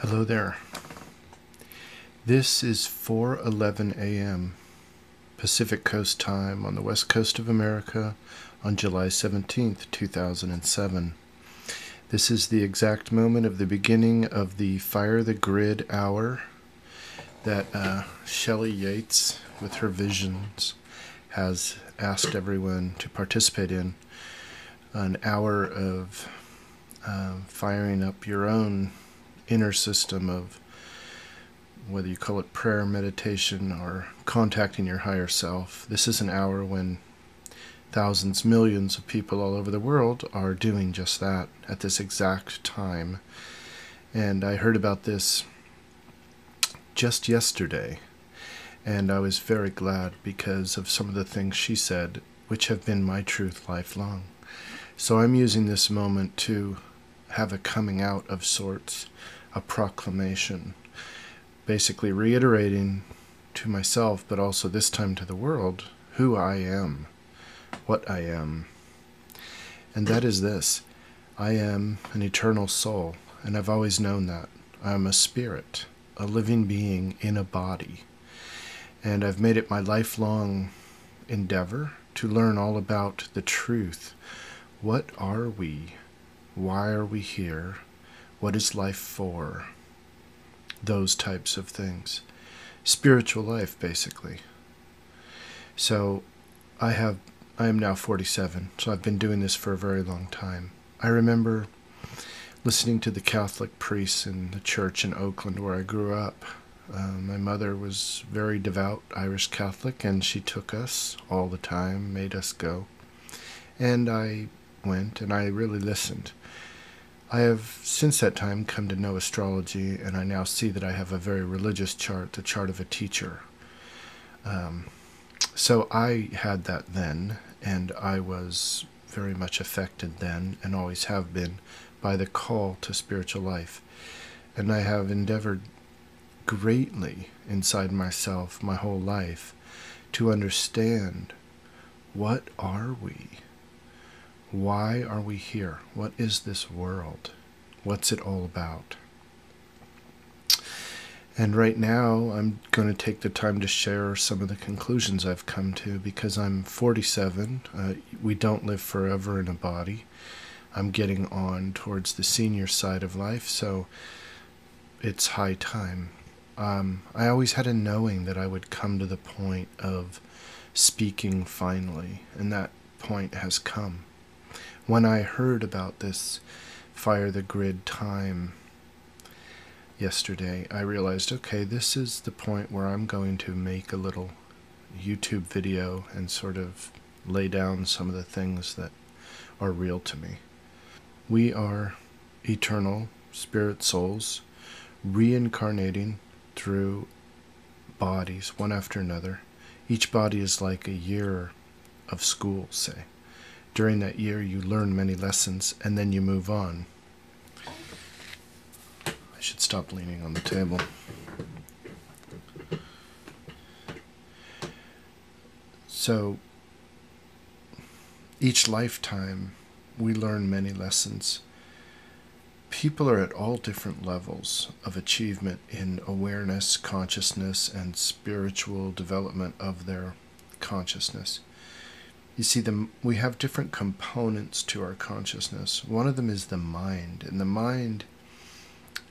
Hello there. This is 4:11 a.m. Pacific Coast time on the west coast of America on July 17th, 2007. This is the exact moment of the beginning of the Fire the Grid hour that Shelley Yates, with her visions, has asked everyone to participate in. An hour of firing up your own inner system of, whether you call it prayer, meditation, or contacting your higher self. This is an hour when thousands, millions of people all over the world are doing just that at this exact time. And I heard about this just yesterday, and I was very glad because of some of the things she said, which have been my truth lifelong. So I'm using this moment to have a coming out of sorts, a proclamation, basically reiterating to myself, but also this time to the world, who I am, what I am. And that is this: I am an eternal soul, and I've always known that. I am a spirit, a living being in a body. And I've made it my lifelong endeavor to learn all about the truth. What are we? Why are we here? What is life for? Those types of things. Spiritual life, basically. So I am now 47, so I've been doing this for a very long time. I remember listening to the Catholic priests in the church in Oakland where I grew up. My mother was very devout Irish Catholic, and she took us all the time, made us go. And I went, and I really listened. I have since that time come to know astrology, and I now see that I have a very religious chart, the chart of a teacher. So I had that then, and I was very much affected then, and always have been, by the call to spiritual life. And I have endeavored greatly inside myself my whole life to understand, what are we? Why are we here? What is this world? What's it all about? And right now, I'm going to take the time to share some of the conclusions I've come to, because I'm 47. We don't live forever in a body. I'm getting on towards the senior side of life, so it's high time. I always had a knowing that I would come to the point of speaking finally, and that point has come. When I heard about this Fire the Grid time yesterday, I realized, okay, this is the point where I'm going to make a little YouTube video and sort of lay down some of the things that are real to me. We are eternal spirit souls reincarnating through bodies, one after another. Each body is like a year of school, say. During that year, you learn many lessons, and then you move on. I should stop leaning on the table. So, each lifetime, we learn many lessons. People are at all different levels of achievement in awareness, consciousness, and spiritual development of their consciousness. You see, we have different components to our consciousness. One of them is the mind. And the mind,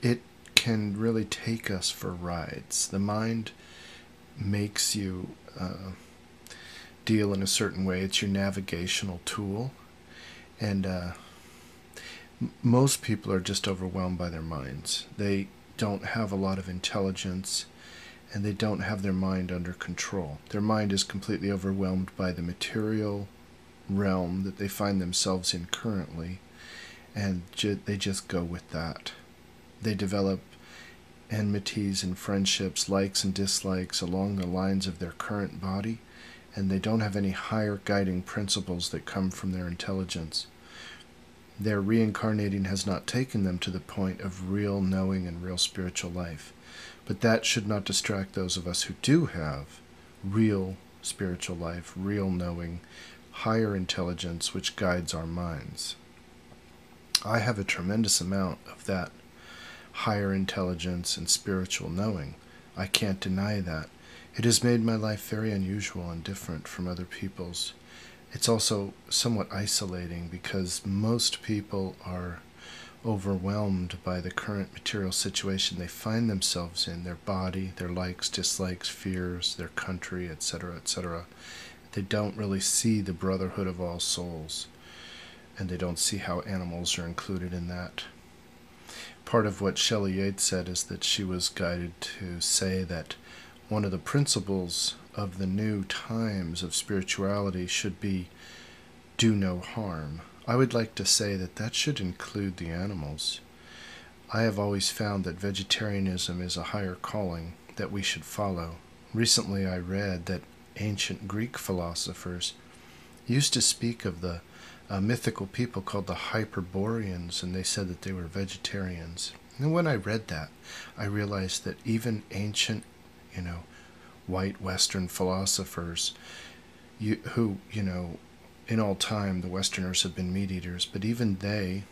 it can really take us for rides. The mind makes you deal in a certain way. It's your navigational tool. And most people are just overwhelmed by their minds. They don't have a lot of intelligence, and they don't have their mind under control. Their mind is completely overwhelmed by the material realm that they find themselves in currently, and they just go with that. They develop enmities and friendships, likes and dislikes along the lines of their current body, and they don't have any higher guiding principles that come from their intelligence. Their reincarnating has not taken them to the point of real knowing and real spiritual life. But that should not distract those of us who do have real spiritual life, real knowing, higher intelligence which guides our minds. I have a tremendous amount of that higher intelligence and spiritual knowing. I can't deny that. It has made my life very unusual and different from other people's. It's also somewhat isolating because most people are overwhelmed by the current material situation they find themselves in, their body, their likes, dislikes, fears, their country, etc., etc. They don't really see the brotherhood of all souls, and they don't see how animals are included in that. Part of what Shelley Yates said is that she was guided to say that one of the principles of the new times of spirituality should be do no harm. I would like to say that that should include the animals. I have always found that vegetarianism is a higher calling that we should follow. Recently I read that ancient Greek philosophers used to speak of the mythical people called the Hyperboreans, and they said that they were vegetarians. And when I read that, I realized that even ancient, white Western philosophers, who, in all time the Westerners have been meat eaters, but even they,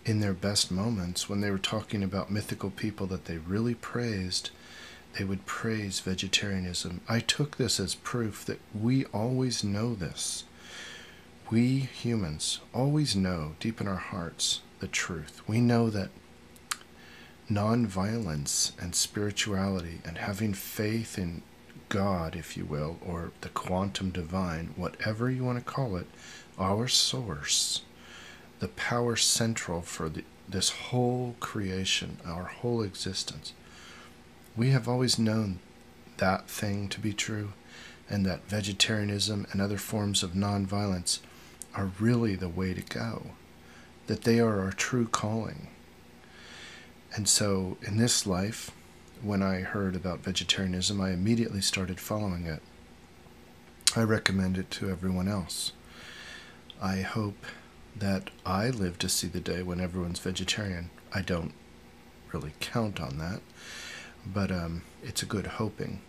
in their best moments, when they were talking about mythical people that they really praised, they would praise vegetarianism. I took this as proof that we always know this. We humans always know deep in our hearts the truth. We know that nonviolence and spirituality and having faith in God, if you will, or the quantum divine, whatever you want to call it, our source, the power central for this whole creation, our whole existence. We have always known that thing to be true, and that vegetarianism and other forms of nonviolence are really the way to go, that they are our true calling. And so in this life, when I heard about vegetarianism, I immediately started following it. I recommend it to everyone else. I hope that I live to see the day when everyone's vegetarian. I don't really count on that, but it's a good hoping.